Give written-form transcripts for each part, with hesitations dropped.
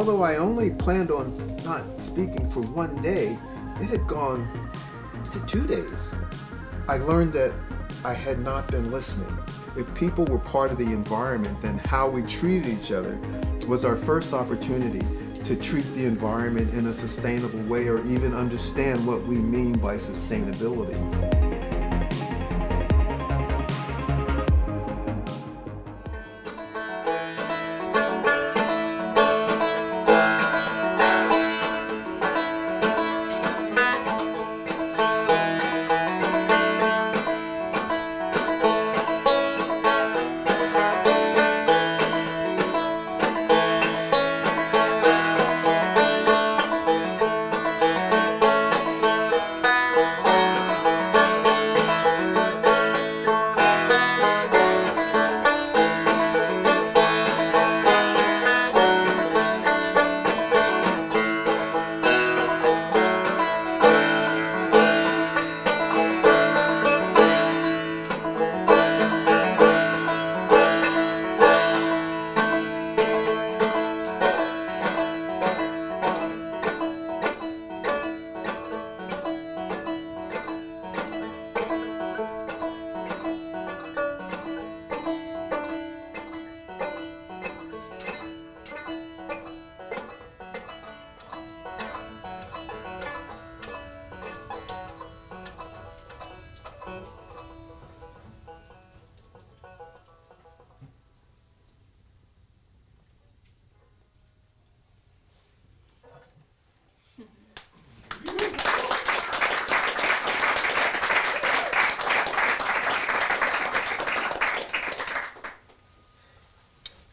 although I only planned on not speaking for one day, it had gone to 2 days. I learned that I had not been listening. If people were part of the environment, then how we treated each other was our first opportunity to treat the environment in a sustainable way, or even understand what we mean by sustainability.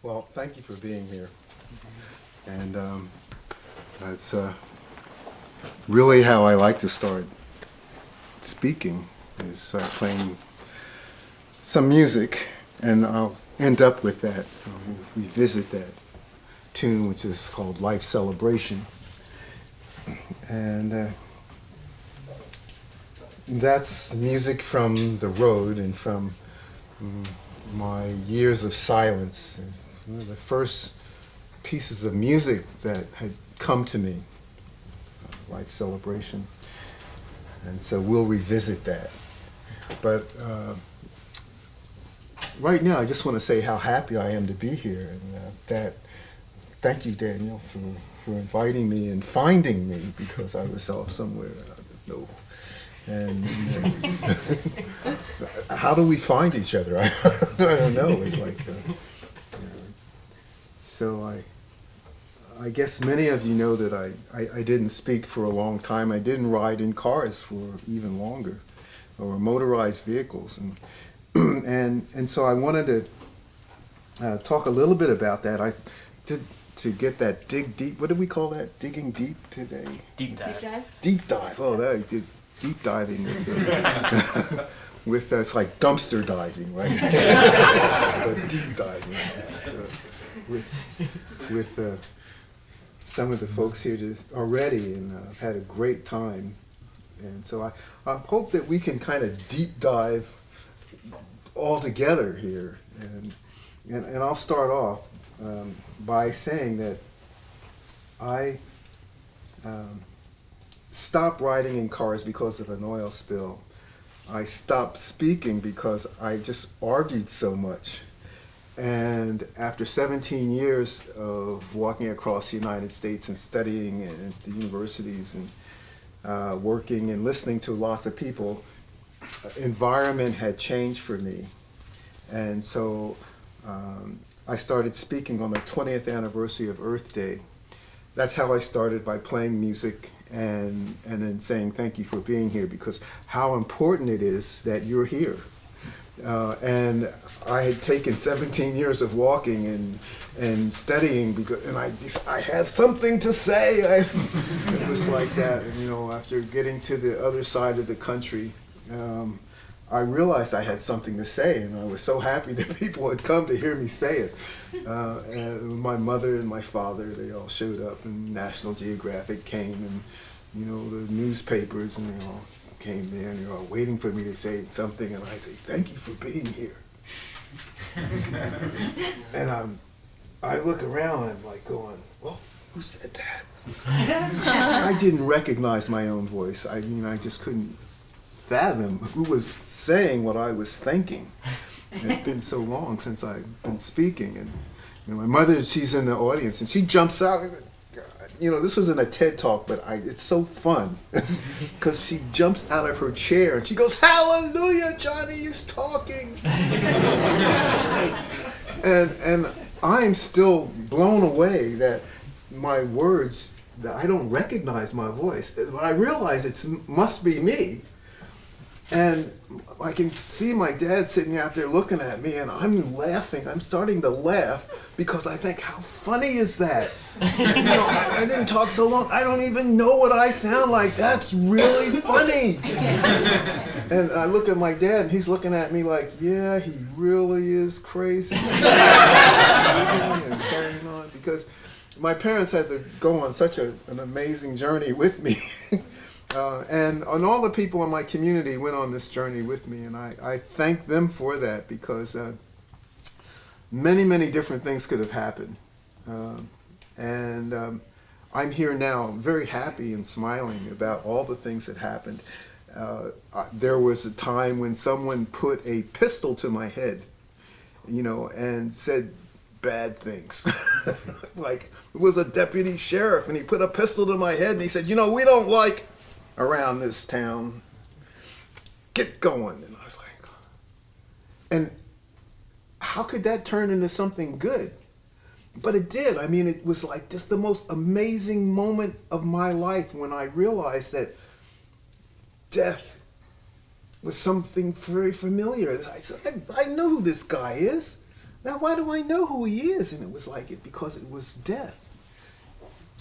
Well, thank you for being here. And that's really how I like to start speaking, is playing some music, and I'll end up with that. We'll revisit that tune, which is called Life Celebration. And that's music from the road and from my years of silence. One of the first pieces of music that had come to me, Life Celebration. And so we'll revisit that. But right now I just want to say how happy I am to be here, and thank you, Daniel, for inviting me and finding me, because I was off somewhere. I don't know. And how do we find each other? I don't know. It's like, so I guess many of you know that I didn't speak for a long time. I didn't ride in cars for even longer, or motorized vehicles, and so I wanted to talk a little bit about that. To get that dig deep. What do we call that? Digging deep today. Deep dive. Deep dive. Oh, that did. Deep diving with it's like dumpster diving, right? But deep diving with some of the folks here already, and I've had a great time. And so I hope that we can kind of deep dive all together here. And I'll start off by saying that I stopped riding in cars because of an oil spill. I stopped speaking because I just argued so much. And after 17 years of walking across the United States and studying at the universities and working and listening to lots of people, environment had changed for me. And so I started speaking on the 20th anniversary of Earth Day. That's how I started, by playing music and then saying thank you for being here, because how important it is that you're here. And I had taken 17 years of walking and studying, and I had something to say. It was like that. And, after getting to the other side of the country, I realized I had something to say, and I was so happy that people had come to hear me say it. And my mother and my father, they all showed up, and National Geographic came, and the newspapers, and they all came there, and they were all waiting for me to say something, and I say, thank you for being here. And I look around, and I'm like going, well, who said that? I didn't recognize my own voice. I mean, I just couldn't fathom who was saying what I was thinking. And it's been so long since I've been speaking. And my mother, she's in the audience, and she jumps out. This wasn't a TED Talk, but it's so fun because she jumps out of her chair and she goes, "Hallelujah, Johnny is talking." and I'm still blown away that my words, that I don't recognize my voice, but I realize it must be me. And I can see my dad sitting out there looking at me, and I'm laughing. I'm starting to laugh because I think, how funny is that? I didn't talk so long. I don't even know what I sound like. That's really funny. And I look at my dad, and he's looking at me like, yeah, he really is crazy. And carrying on, because my parents had to go on such an amazing journey with me. And all the people in my community went on this journey with me, and I thank them for that, because many, many different things could have happened. And I'm here now, very happy and smiling about all the things that happened. There was a time when someone put a pistol to my head, and said bad things. Like, it was a deputy sheriff, and he put a pistol to my head, and he said, "We don't like around this town. Get going." And I was like, and how could that turn into something good? But it did. I mean, it was like just the most amazing moment of my life when I realized that death was something very familiar. I said, I know who this guy is. Now, why do I know who he is? And it was like because it was death.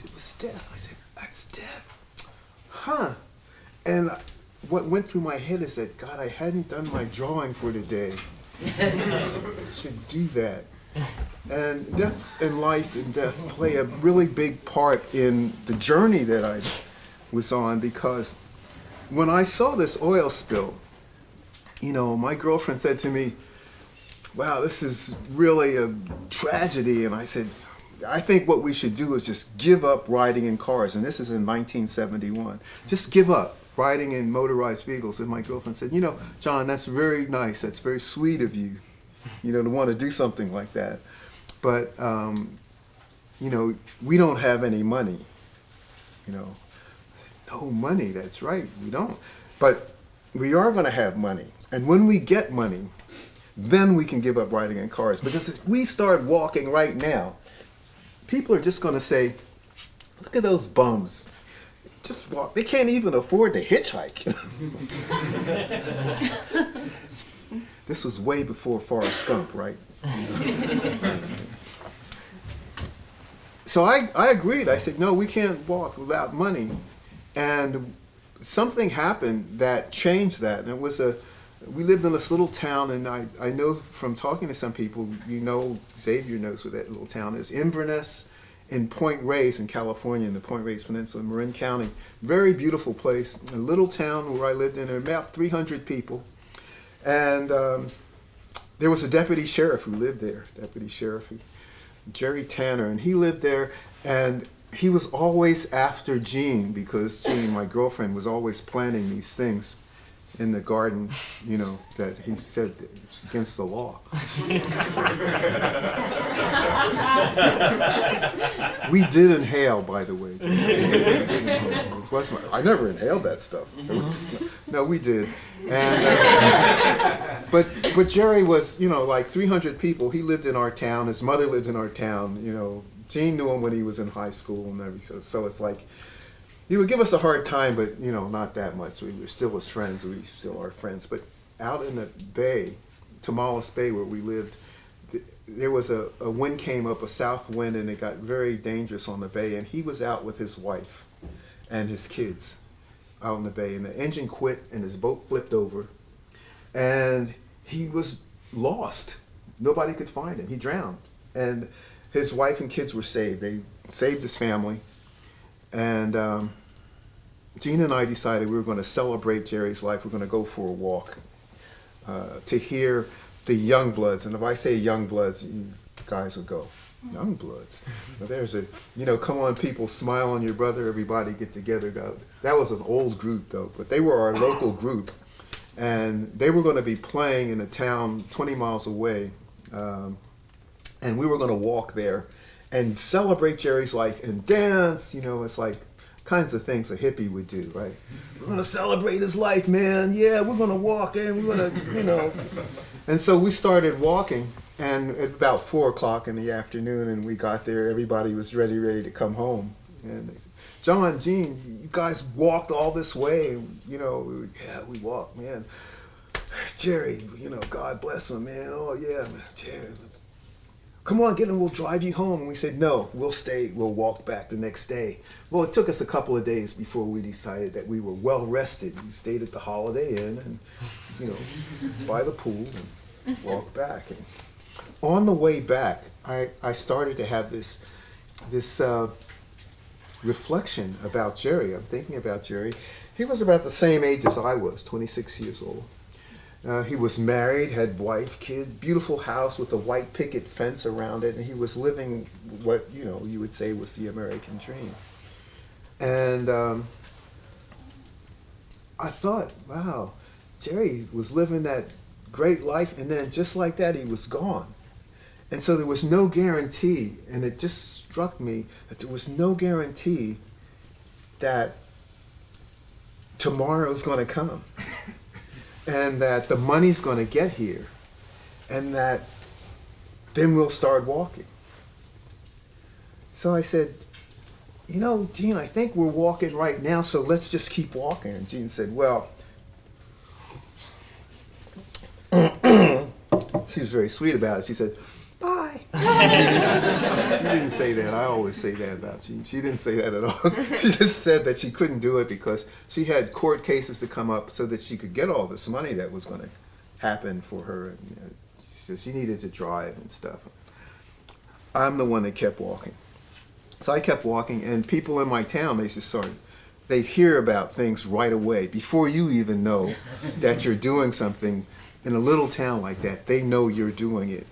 It was death. I said, that's death. Huh. And what went through my head is that, God, I hadn't done my drawing for today. I should do that. And death and life and death play a really big part in the journey that I was on, because when I saw this oil spill, my girlfriend said to me, "Wow, this is really a tragedy." And I said, "I think what we should do is just give up riding in cars." And this is in 1971. Just give up riding in motorized vehicles. And my girlfriend said, "John, that's very nice. That's very sweet of you, to want to do something like that. But, we don't have any money." I said, "No money, that's right, we don't. But we are going to have money. And when we get money, then we can give up riding in cars. Because if we start walking right now, people are just going to say, look at those bums. Just walk. They can't even afford to hitchhike." This was way before Forrest Gump, right? So I agreed. I said, no, we can't walk without money. And something happened that changed that. And it was we lived in this little town, and I know from talking to some people, Xavier knows where that little town is, Inverness in Point Reyes in California, in the Point Reyes Peninsula, in Marin County. Very beautiful place, a little town where I lived in. There were about 300 people. And there was a deputy sheriff who lived there, Deputy Sheriff Jerry Tanner, and he lived there, and he was always after Jean, because Jean, my girlfriend, was always planning these things in the garden, that he said it's against the law. We did inhale, by the way. I never inhaled that stuff. No, we did. And but Jerry was, like 300 people. He lived in our town. His mother lived in our town. Jean knew him when he was in high school and everything. So it's like, he would give us a hard time, but not that much. We were still his friends. We still are friends. But out in the bay, Tomales Bay, where we lived, there was a wind came up, a south wind, and it got very dangerous on the bay. And he was out with his wife and his kids out in the bay, and the engine quit, and his boat flipped over, and he was lost. Nobody could find him. He drowned, and his wife and kids were saved. They saved his family. And Gina and I decided we were going to celebrate Jerry's life. We're going to go for a walk to hear the young bloods. And if I say young bloods, you guys will go. Young bloods. But there's a, come on people, smile on your brother, everybody get together. That was an old group though, but they were our local group. And they were going to be playing in a town 20 miles away. And we were going to walk there and celebrate Jerry's life and dance. It's like kinds of things a hippie would do, right? We're going to celebrate his life, man. Yeah, we're going to walk and we're going to, And so we started walking, and at about 4 o'clock in the afternoon, and we got there, everybody was ready to come home. And they said, John, Gene, you guys walked all this way. Yeah, we walked, man. Jerry, God bless him, man. Oh, yeah, man. Jerry, come on, get him, we'll drive you home. And we said, no, we'll stay, we'll walk back the next day. Well, it took us a couple of days before we decided that we were well rested. We stayed at the Holiday Inn and, by the pool and walked back. And on the way back, I started to have this reflection about Jerry. I'm thinking about Jerry. He was about the same age as I was, 26 years old. He was married, had wife, kid, beautiful house with a white picket fence around it, and he was living what, you would say was the American dream. And I thought, wow, Jerry was living that great life, and then just like that, he was gone. And so there was no guarantee, and it just struck me that there was no guarantee that tomorrow is going to come, and that the money's going to get here, and that then we'll start walking. So I said, Gene, I think we're walking right now, so let's just keep walking. And Gene said, well, she was very sweet about it. She said, bye. She didn't say that. I always say that about Jean. She didn't say that at all. She just said that she couldn't do it because she had court cases to come up so that she could get all this money that was going to happen for her. And, so she needed to drive and stuff. I'm the one that kept walking. So I kept walking, and people in my town, they hear about things right away. Before you even know that you're doing something in a little town like that, they know you're doing it,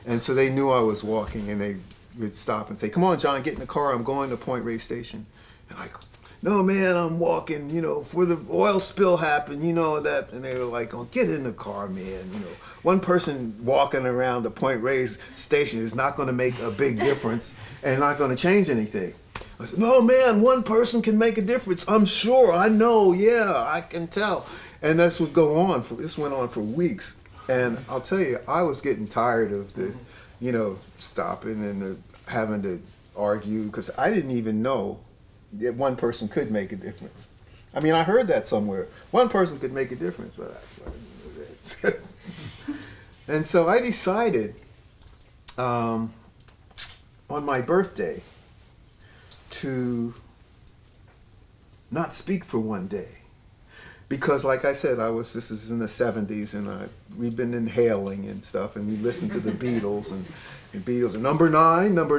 And so they knew I was walking, and they would stop and say, come on, John, get in the car. I'm going to Point Reyes Station. And I go, no, man, I'm walking, for the oil spill happened, that. And they were like, oh, get in the car, man. One person walking around the Point Reyes Station is not going to make a big difference and not going to change anything. I said, no, man, one person can make a difference. I'm sure. I know. Yeah, I can tell. And this would go on. This went on for weeks. And I'll tell you, I was getting tired of the, stopping and having to argue, because I didn't even know that one person could make a difference. I mean, I heard that somewhere. One person could make a difference, but I didn't know that. And so I decided on my birthday to not speak for one day. Because, like I said, this is in the 70s, and we've been inhaling and stuff, and we listened to the Beatles, and the Beatles are number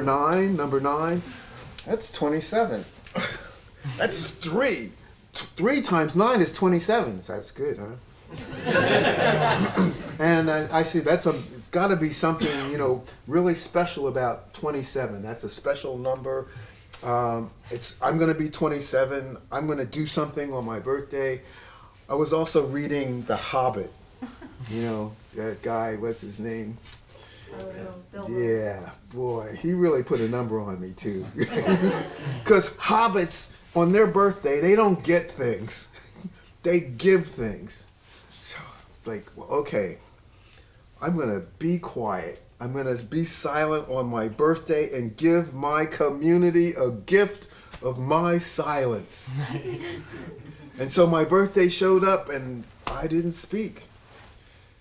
nine. That's 27. That's 3. 3 times 9 is 27. That's good, huh? And I see it's got to be something, really special about 27. That's a special number. I'm going to be 27. I'm going to do something on my birthday. I was also reading The Hobbit. That guy, what's his name? Yeah, boy, he really put a number on me too. Because hobbits, on their birthday, they don't get things. They give things. So it's like, well, okay, I'm going to be quiet. I'm going to be silent on my birthday and give my community a gift of my silence. And so my birthday showed up, and I didn't speak.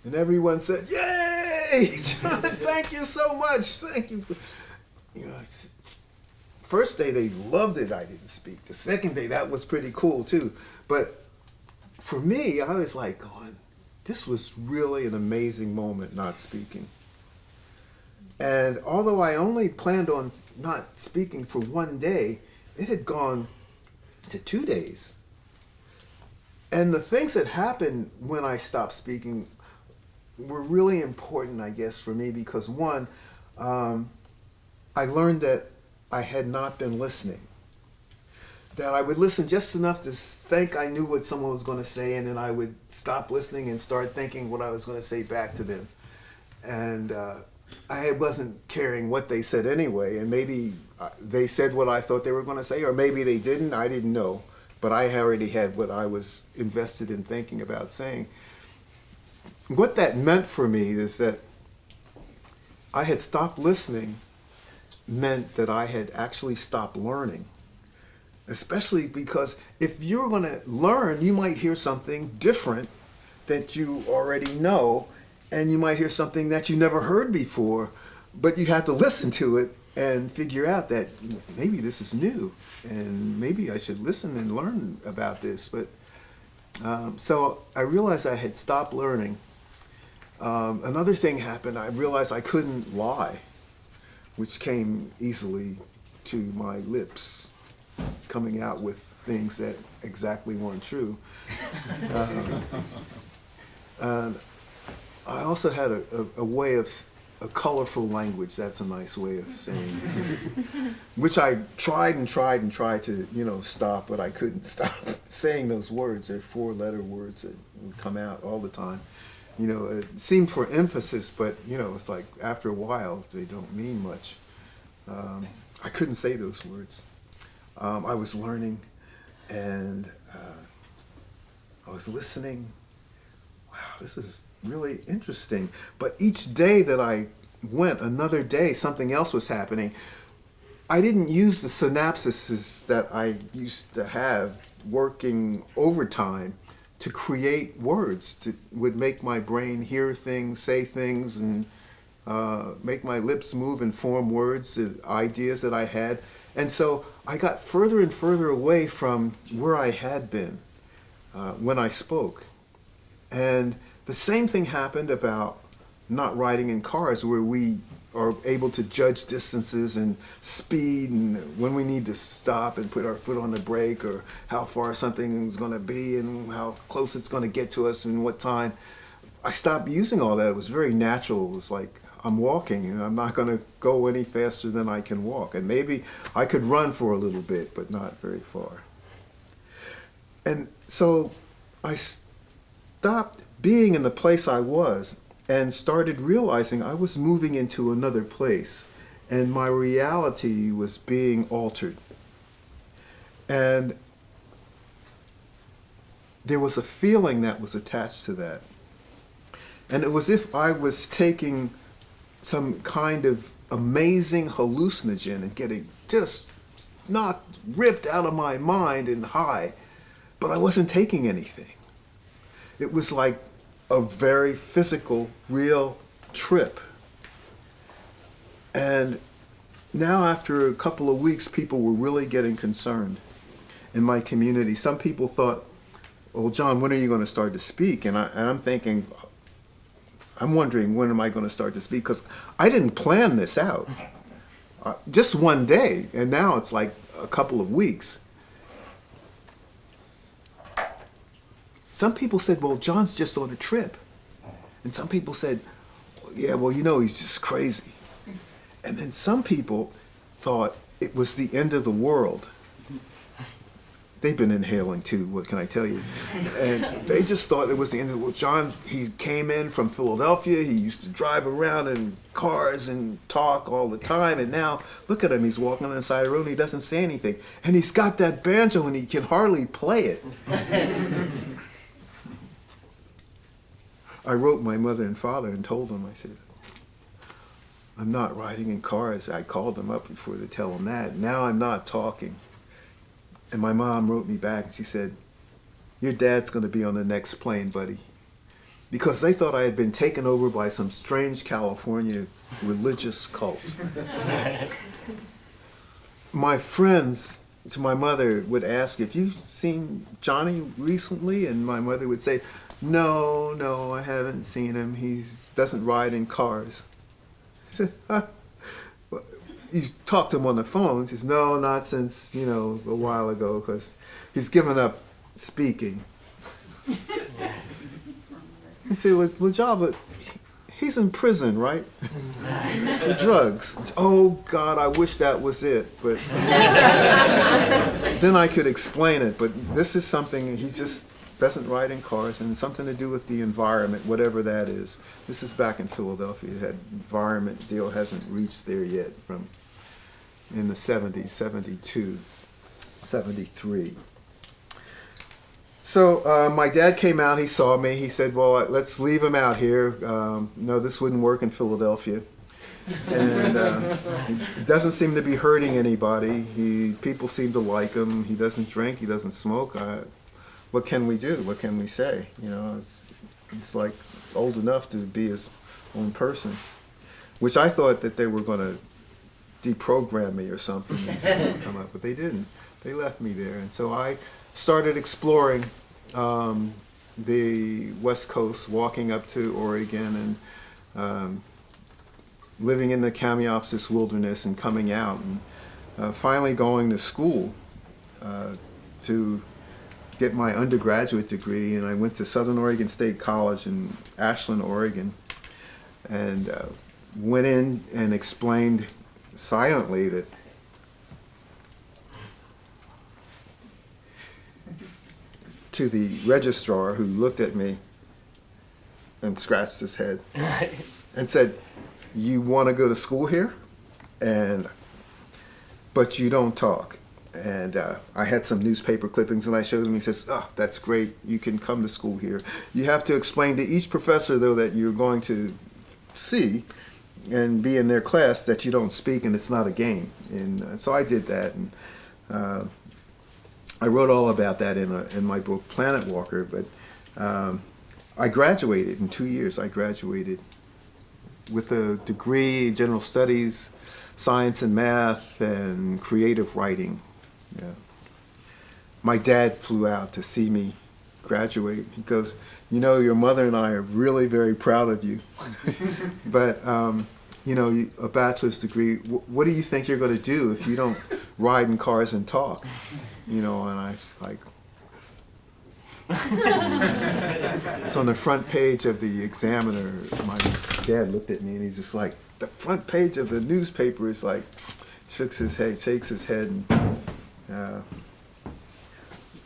And everyone said, yay, John, thank you so much. Thank you. First day they loved it I didn't speak. The second day, that was pretty cool too. But for me, I was like going, this was really an amazing moment not speaking. And although I only planned on not speaking for one day, it had gone to 2 days. And the things that happened when I stopped speaking were really important, I guess, for me, because one, I learned that I had not been listening. That I would listen just enough to think I knew what someone was going to say, and then I would stop listening and start thinking what I was going to say back to them. And I wasn't caring what they said anyway, and maybe they said what I thought they were going to say, or maybe they didn't, I didn't know. But I already had what I was invested in thinking about saying. What that meant for me is that I had stopped listening meant that I had actually stopped learning. Especially because if you're going to learn, you might hear something different that you already know, and you might hear something that you never heard before, but you have to listen to it and figure out that maybe this is new, and maybe I should listen and learn about this. But so I realized I had stopped learning. Another thing happened. I realized I couldn't lie, which came easily to my lips, coming out with things that exactly weren't true. And I also had a way of a colorful language. That's a nice way of saying it. Which I tried to stop, but I couldn't stop saying those words. They're 4-letter words that would come out all the time. It seemed for emphasis, but it's like after a while they don't mean much. I couldn't say those words. I was learning, and I was listening. Wow, this is really interesting. But each day that I went, another day, something else was happening. I didn't use the synapses that I used to have working overtime to create words, would make my brain hear things, say things, and make my lips move and form words, ideas that I had. And so I got further and further away from where I had been when I spoke. And the same thing happened about not riding in cars, where we are able to judge distances and speed, and when we need to stop and put our foot on the brake, or how far something is going to be and how close it's going to get to us and what time. I stopped using all that. It was very natural. It was like I'm walking, and I'm not going to go any faster than I can walk. And maybe I could run for a little bit, but not very far. And so I stopped being in the place I was and started realizing I was moving into another place, and my reality was being altered. And there was a feeling that was attached to that. And it was if I was taking some kind of amazing hallucinogen and getting just knocked, ripped out of my mind and high, but I wasn't taking anything. It was like a very physical, real trip. And now after a couple of weeks, people were really getting concerned in my community. Some people thought, well, John, when are you going to start to speak? And I'm thinking, I'm wondering, when am I going to start to speak? Because I didn't plan this out. Just one day, and now it's like a couple of weeks. Some people said, well, John's just on a trip. And some people said, yeah, well, he's just crazy. And then some people thought it was the end of the world. They've been inhaling too, what can I tell you? And they just thought it was the end of the world. John, he came in from Philadelphia. He used to drive around in cars and talk all the time. And now, look at him. He's walking on the side of the road and he doesn't say anything. And he's got that banjo and he can hardly play it. I wrote my mother and father and told them, I said, I'm not riding in cars. I called them up before to tell them that. Now I'm not talking. And my mom wrote me back and she said, your dad's going to be on the next plane, buddy. Because they thought I had been taken over by some strange California religious cult. My friends to my mother would ask, have you seen Johnny recently? And my mother would say, no, I haven't seen him. He doesn't ride in cars. I said, well, you talk to him on the phone. He says, no, not since, a while ago, because he's given up speaking. I said, well, John, but he's in prison, right? For drugs. Oh, God, I wish that was it. But then I could explain it. But this is something, he just doesn't ride in cars, and something to do with the environment, whatever that is. This is back in Philadelphia. That environment deal hasn't reached there yet from in the 70s, 72, 73. So my dad came out, he saw me, he said, well, let's leave him out here. No, this wouldn't work in Philadelphia. And he doesn't seem to be hurting anybody. People seem to like him. He doesn't drink, he doesn't smoke. What can we do? What can we say? You know, he's like old enough to be his own person, which I thought that they were going to deprogram me or something and come up, but they didn't. They left me there. And so I started exploring the West Coast, walking up to Oregon and living in the Kamyopsis wilderness and coming out and finally going to school to get my undergraduate degree. And I went to Southern Oregon State College in Ashland, Oregon, and went in and explained silently that to the registrar, who looked at me and scratched his head and said, you want to go to school here, but you don't talk. And I had some newspaper clippings and I showed him. He says, oh, that's great, you can come to school here. You have to explain to each professor, though, that you're going to see and be in their class, that you don't speak and it's not a game. And so I did that, and I wrote all about that in my book, Planetwalker. But I graduated in 2 years. I graduated with a degree in general studies, science and math, and creative writing. Yeah. My dad flew out to see me graduate. He goes, you know, your mother and I are really very proud of you. But, you know, a bachelor's degree, what do you think you're going to do if you don't ride in cars and talk? You know, and I was like, it's on the front page of the Examiner. My dad looked at me and he's just like, the front page of the newspaper is like, shakes his head, and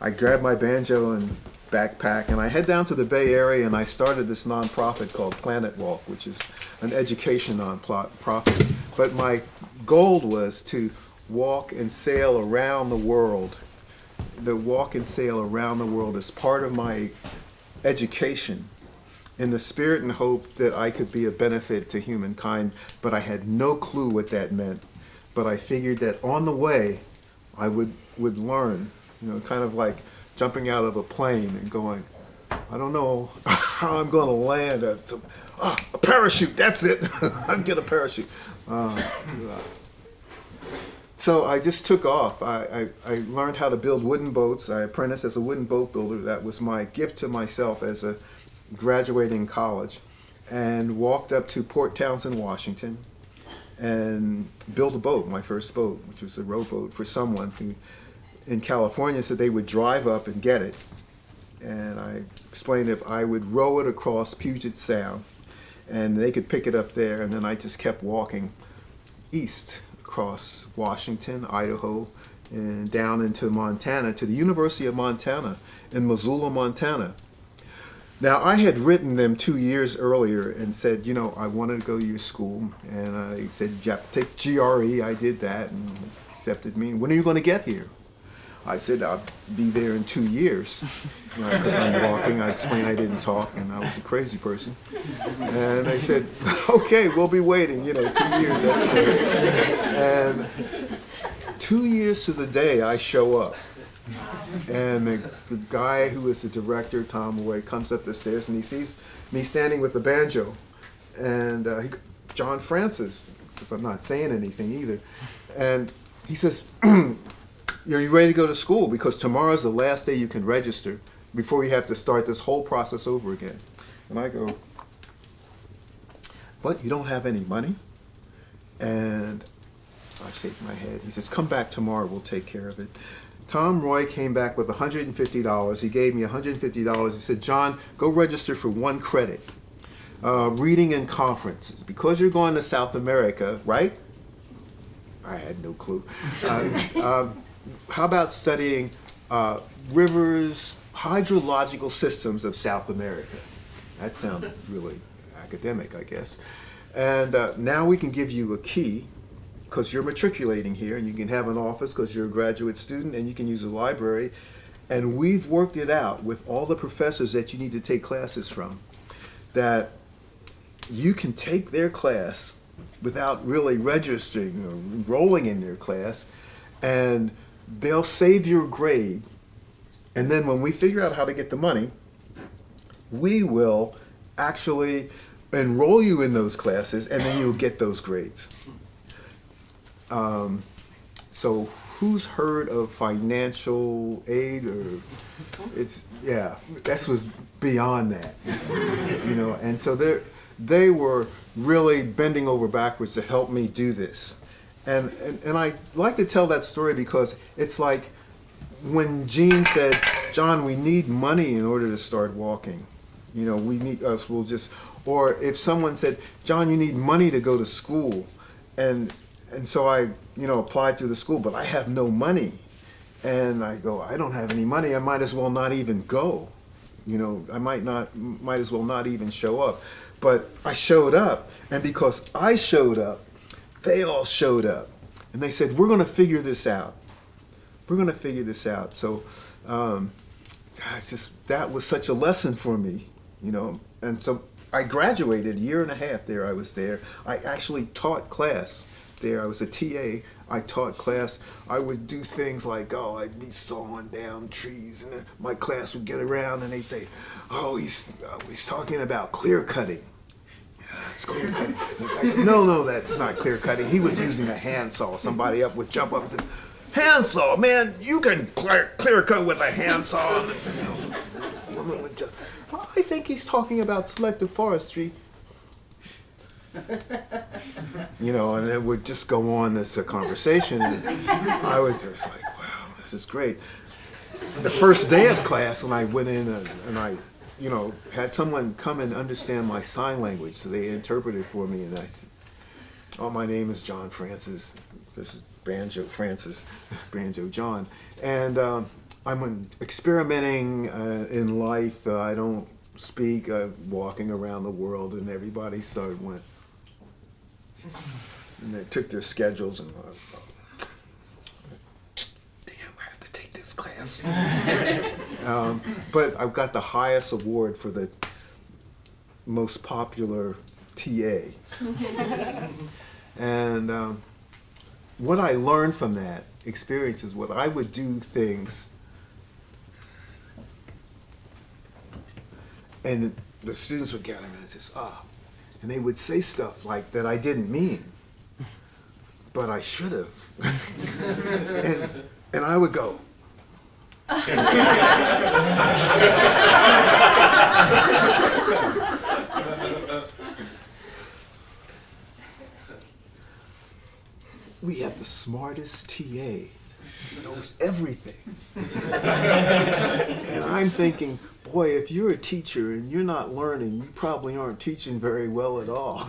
I grabbed my banjo and backpack, and I head down to the Bay Area, and I started this nonprofit called Planet Walk, which is an education nonprofit. But my goal was to walk and sail around the world. The walk and sail around the world is part of my education, in the spirit and hope that I could be a benefit to humankind, but I had no clue what that meant. But I figured that on the way, I would learn, you know, kind of like jumping out of a plane and going, I don't know how I'm going to land. A parachute, that's it. I'll get a parachute. So I just took off. I learned how to build wooden boats. I apprenticed as a wooden boat builder. That was my gift to myself as a graduating college, and walked up to Port Townsend, Washington, and built a boat, my first boat, which was a rowboat for someone who in California said they would drive up and get it. And I explained if I would row it across Puget Sound and they could pick it up there, and then I just kept walking east across Washington, Idaho, and down into Montana, to the University of Montana in Missoula, Montana. Now, I had written them 2 years earlier and said, you know, I wanted to go to your school. And I said, you have to take GRE. I did that and accepted me. When are you going to get here? I said, I'll be there in 2 years. Because I'm walking. I explained I didn't talk and I was a crazy person. And they said, okay, we'll be waiting. You know, 2 years, that's great. And 2 years to the day, I show up. And the guy who is the director, Tom Roy, comes up the stairs and he sees me standing with the banjo. And John Francis, because I'm not saying anything either. And he says, are you ready to go to school? Because tomorrow's the last day you can register before you have to start this whole process over again. And I go, what, you don't have any money? And I shake my head. He says, come back tomorrow, we'll take care of it. Tom Roy came back with $150. He gave me $150. He said, John, go register for 1 credit. reading in conferences. Because you're going to South America, right? I had no clue. How about studying rivers, hydrological systems of South America? That sounds really academic, I guess. And now we can give you a key, because you're matriculating here, and you can have an office because you're a graduate student, and you can use a library. And we've worked it out with all the professors that you need to take classes from, that you can take their class without really registering or enrolling in their class, and they'll save your grade. And then when we figure out how to get the money, we will actually enroll you in those classes, and then you'll get those grades. So who's heard of financial aid? Or this was beyond that, and so they were really bending over backwards to help me do this. And I like to tell that story because it's like when Gene said, John, we need money in order to start walking. We need us, or if someone said, John, you need money to go to school. And so I, applied to the school, but I have no money. And I go, I don't have any money. I might as well not even go. I might as well not even show up. But I showed up, and because I showed up, they all showed up. And they said, we're going to figure this out. We're going to figure this out. So that was such a lesson for me, And so I graduated a year and a half there. I was there. I actually taught class there. I was a TA. I taught class. I would do things like, I'd be sawing down trees, and my class would get around, and they'd say, he's talking about clear cutting. It's clear cutting. I said, no, that's not clear cutting. He was using a handsaw. Somebody up would jump up and say, handsaw, man, you can clear cut with a handsaw. Woman would just, I think he's talking about selective forestry. And it would just go on as a conversation. And I was just like, wow, this is great. The first day of class, when I went in and I, had someone come and understand my sign language, so they interpreted for me, and I said, my name is John Francis. This is Banjo Francis, Banjo John. And I'm experimenting in life. I don't speak, walking around the world, and everybody went. And they took their schedules and damn, I have to take this class. But I've got the highest award for the most popular TA. And what I learned from that experience is what I would do things, and the students would gather and just, and they would say stuff like that I didn't mean, but I should have. and I would go. We have the smartest TA. He knows everything. And I'm thinking, boy, if you're a teacher and you're not learning, you probably aren't teaching very well at all.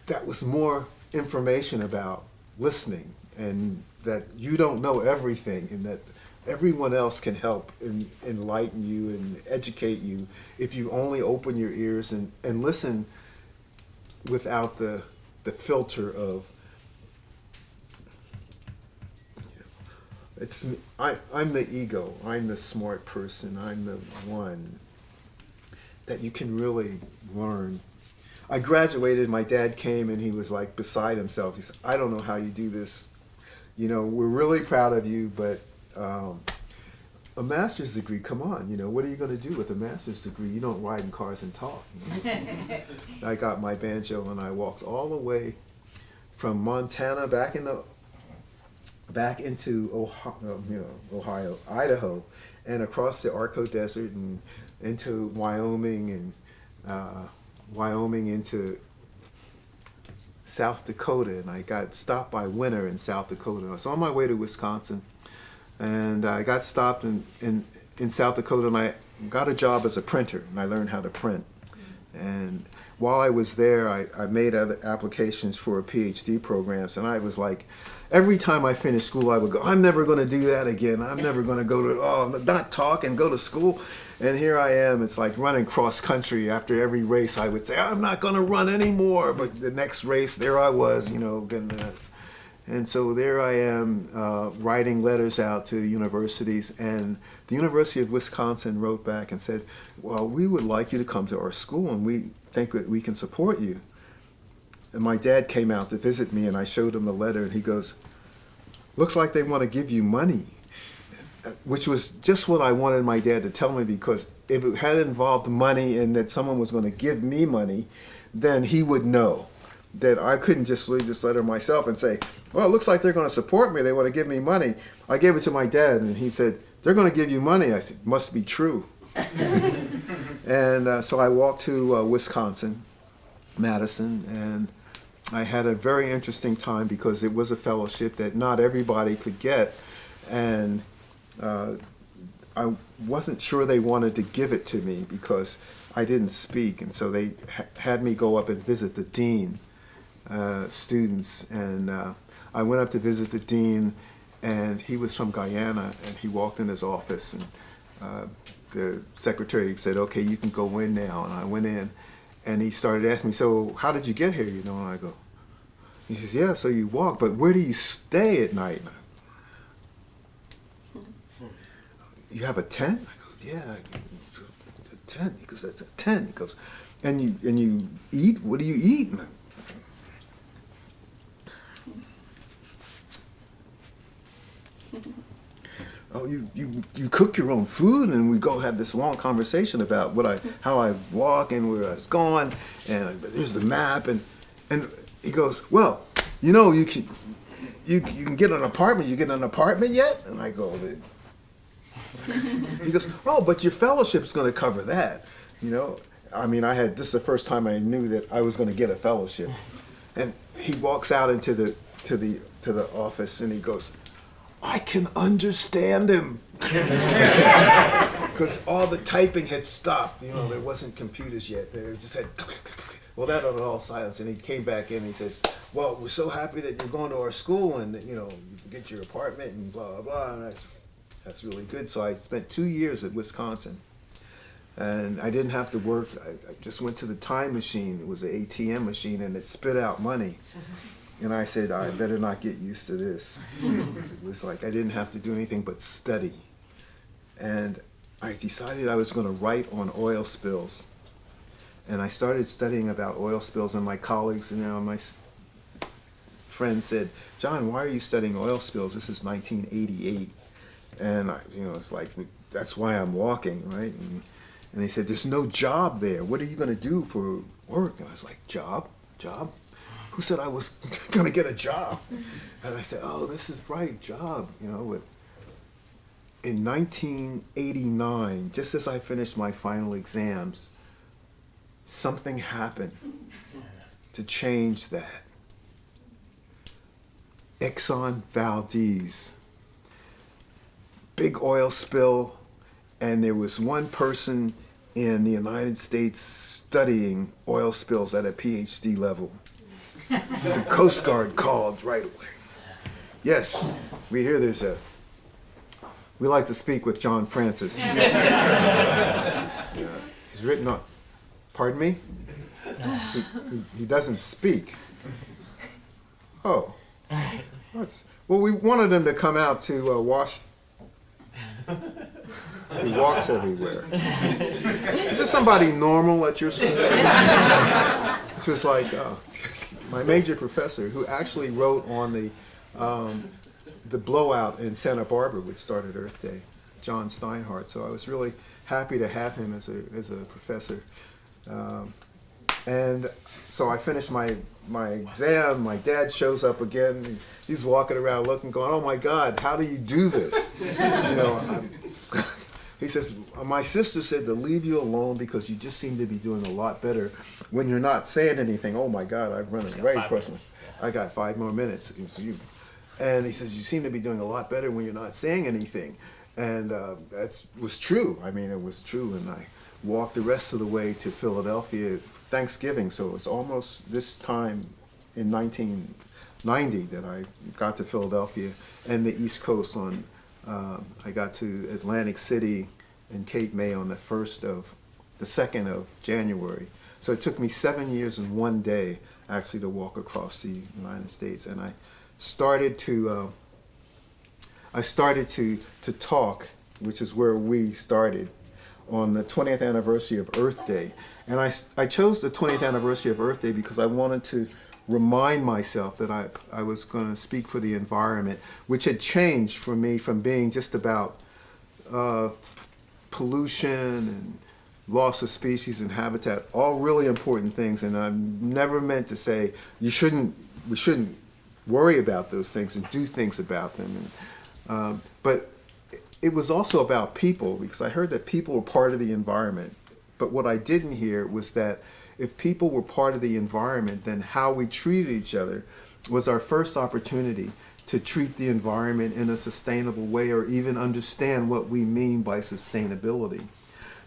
That was more information about listening, and that you don't know everything, and that everyone else can help and enlighten you and educate you if you only open your ears and listen without the filter of, I'm the ego, I'm the smart person, I'm the one that you can really learn. I graduated, my dad came and he was like beside himself. He said, I don't know how you do this. We're really proud of you, but a master's degree, come on, what are you going to do with a master's degree? You don't ride in cars and talk. I got my banjo and I walked all the way from Montana back into Ohio, Idaho, and across the Arco Desert and into Wyoming, and Wyoming into South Dakota, and I got stopped by winter in South Dakota. I was on my way to Wisconsin, and I got stopped in South Dakota, and I got a job as a printer, and I learned how to print. And while I was there, I made other applications for Ph.D. programs, and I was like, every time I finished school, I would go, I'm never going to do that again. I'm never going to go to, not talk and go to school. And here I am, it's like running cross country. After every race, I would say, I'm not going to run anymore. But the next race, there I was, getting that. And so there I am, writing letters out to universities. And the University of Wisconsin wrote back and said, well, we would like you to come to our school, and we think that we can support you. And my dad came out to visit me, and I showed him the letter, and he goes, looks like they want to give you money, which was just what I wanted my dad to tell me, because if it had involved money and that someone was going to give me money, then he would know that I couldn't just read this letter myself and say, well, it looks like they're going to support me. They want to give me money. I gave it to my dad, and he said, they're going to give you money. I said, must be true. And so I walked to Wisconsin, Madison, and I had a very interesting time because it was a fellowship that not everybody could get. And I wasn't sure they wanted to give it to me because I didn't speak. And so they had me go up and visit the dean, students. And I went up to visit the dean, and he was from Guyana, and he walked in his office, and the secretary said, okay, you can go in now. And I went in, and he started asking me, so how did you get here, And I go, he says, yeah, so you walk, but where do you stay at night? You have a tent? I go, yeah, a tent. He goes, that's a tent. He goes, and you eat? What do you eat? Oh, you cook your own food, and we go have this long conversation about how I walk and where I was going, and here's the map, and he goes, well, you can get an apartment. You get an apartment yet? And I go, he goes, oh, but your fellowship's going to cover that. This is the first time I knew that I was going to get a fellowship. And he walks out into the office, and he goes, I can understand him. Because all the typing had stopped. There wasn't computers yet. They just had, well, that was all silence. And he came back in and he says, well, we're so happy that you're going to our school, and you can get your apartment and blah, blah, blah. And that's really good. So I spent 2 years at Wisconsin. And I didn't have to work. I just went to the time machine. It was an ATM machine, and it spit out money. And I said, I better not get used to this. It was like I didn't have to do anything but study. And I decided I was going to write on oil spills. And I started studying about oil spills, and my colleagues, my friends said, John, why are you studying oil spills? This is 1988. And, it's like, that's why I'm walking, right? And they said, there's no job there. What are you going to do for work? And I was like, job? Who said I was going to get a job? And I said, oh, this is right, job. In 1989, just as I finished my final exams, something happened to change that. Exxon Valdez, big oil spill, and there was one person in the United States studying oil spills at a Ph.D. level. The Coast Guard called right away. Yes, we hear we like to speak with John Francis. He's written on, pardon me? He doesn't speak. Oh. Well, we wanted him to come out to wash. He walks everywhere. Is there somebody normal at your school? It's just like my major professor, who actually wrote on the blowout in Santa Barbara, which started Earth Day, John Steinhardt. So I was really happy to have him as a professor. And so I finished my exam. My dad shows up again. He's walking around looking, going, "Oh my God, how do you do this?" He says, "My sister said to leave you alone because you just seem to be doing a lot better when you're not saying anything." Oh my God, I've run a great question. I got 5 more minutes. And he says, "You seem to be doing a lot better when you're not saying anything." And that was true. I mean, it was true. And walked the rest of the way to Philadelphia Thanksgiving. So it was almost this time in 1990 that I got to Philadelphia and the East Coast on, I got to Atlantic City and Cape May on the 2nd of January. So it took me 7 years and 1 day actually to walk across the United States. And I started to talk, which is where we started, on the 20th anniversary of Earth Day. And I chose the 20th anniversary of Earth Day because I wanted to remind myself that I was going to speak for the environment, which had changed for me from being just about pollution and loss of species and habitat, all really important things. And I'm never meant to say we shouldn't worry about those things and do things about them. But it was also about people, because I heard that people were part of the environment. But what I didn't hear was that if people were part of the environment, then how we treated each other was our first opportunity to treat the environment in a sustainable way, or even understand what we mean by sustainability.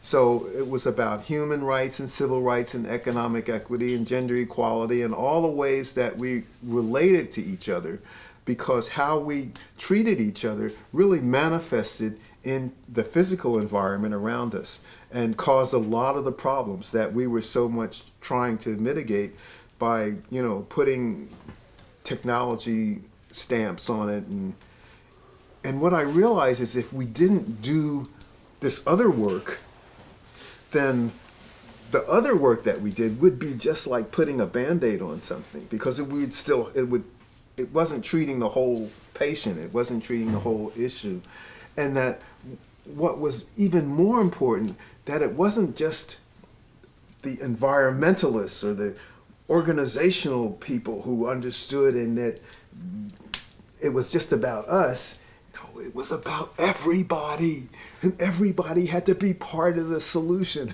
So it was about human rights and civil rights and economic equity and gender equality and all the ways that we related to each other, because how we treated each other really manifested in the physical environment around us and caused a lot of the problems that we were so much trying to mitigate by, putting technology stamps on it. And what I realized is if we didn't do this other work, then the other work that we did would be just like putting a Band-Aid on something, because it wasn't treating the whole patient, it wasn't treating the whole issue. And that what was even more important, that it wasn't just the environmentalists or the organizational people who understood and that it was just about us. No, it was about everybody, and everybody had to be part of the solution.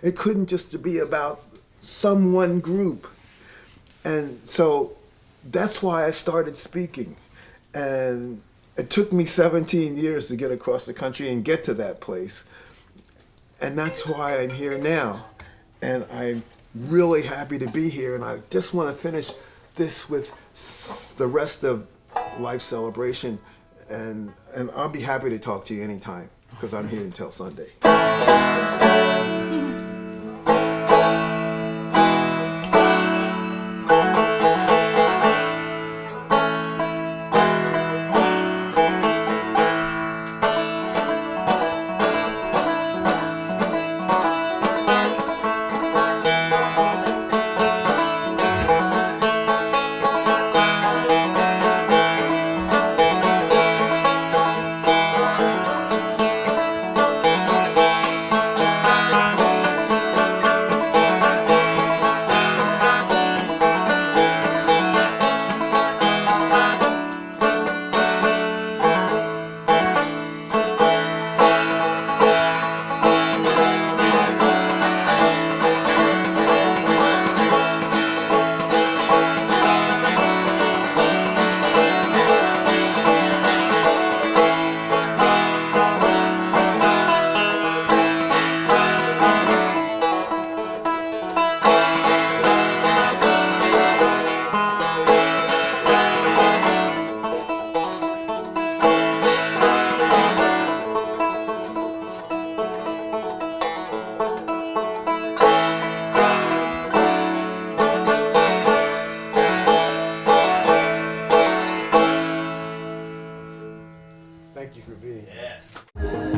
It couldn't just be about some one group. And so that's why I started speaking. And it took me 17 years to get across the country and get to that place. And that's why I'm here now. And I'm really happy to be here. And I just want to finish this with the rest of Life Celebration. And I'll be happy to talk to you anytime, because I'm here until Sunday. Thank you for being here. Yes.